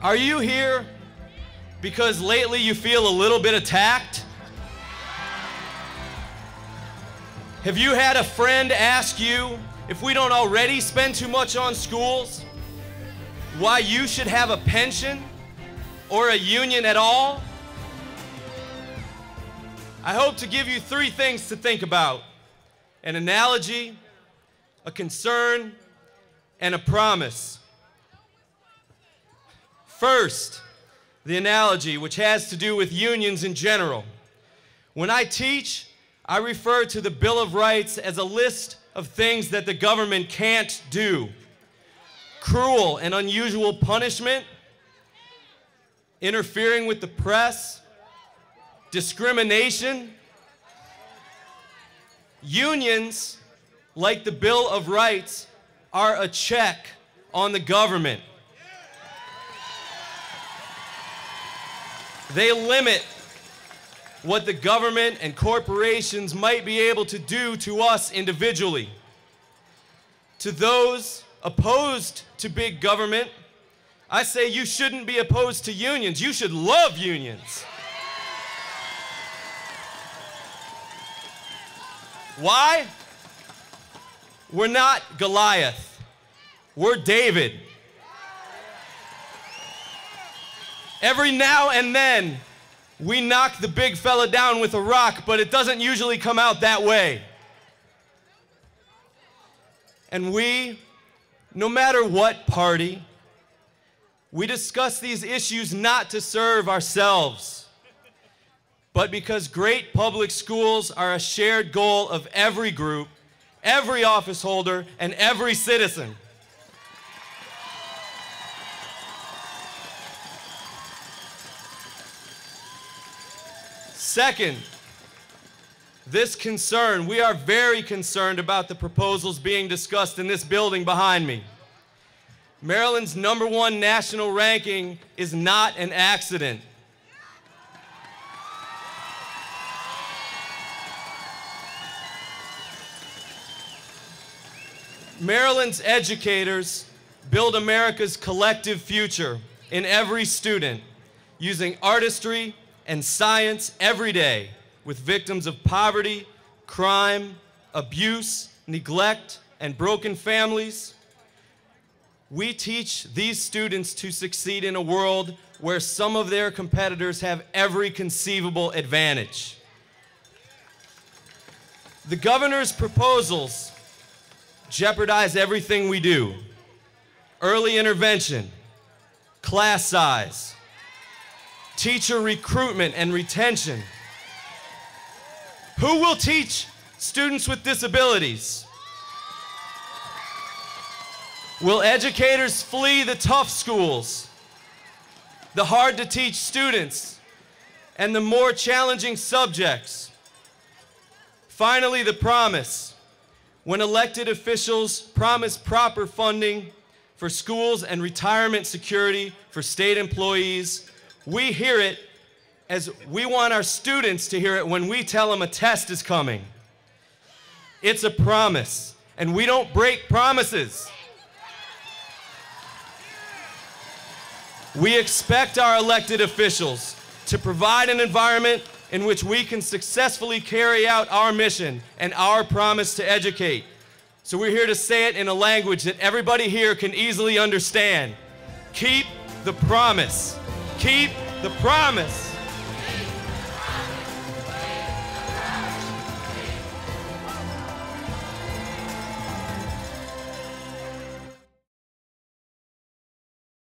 Are you here because lately you feel a little bit attacked? Have you had a friend ask you if we don't already spend too much on schools, why you should have a pension or a union at all? I hope to give you three things to think about: an analogy, a concern, and a promise. First, the analogy, which has to do with unions in general. When I teach, I refer to the Bill of Rights as a list of things that the government can't do. Cruel and unusual punishment, interfering with the press, discrimination. Unions, like the Bill of Rights, are a check on the government. They limit what the government and corporations might be able to do to us individually. To those opposed to big government, I say you shouldn't be opposed to unions. You should love unions. Why? We're not Goliath. We're David. Every now and then, we knock the big fella down with a rock, but it doesn't usually come out that way. And we, no matter what party, we discuss these issues not to serve ourselves, but because great public schools are a shared goal of every group, every office holder, and every citizen. Second, this concern, we are very concerned about the proposals being discussed in this building behind me. Maryland's #1 national ranking is not an accident. Maryland's educators build America's collective future in every student, using artistry and science every day with victims of poverty, crime, abuse, neglect, and broken families. We teach these students to succeed in a world where some of their competitors have every conceivable advantage. The governor's proposals jeopardize everything we do: early intervention, class size, teacher recruitment and retention. Who will teach students with disabilities? Will educators flee the tough schools, the hard-to-teach students, and the more challenging subjects? Finally, the promise. When elected officials promise proper funding for schools and retirement security for state employees, we hear it as we want our students to hear it when we tell them a test is coming. It's a promise, and we don't break promises. We expect our elected officials to provide an environment in which we can successfully carry out our mission and our promise to educate. So we're here to say it in a language that everybody here can easily understand. Keep the promise. Keep the promise.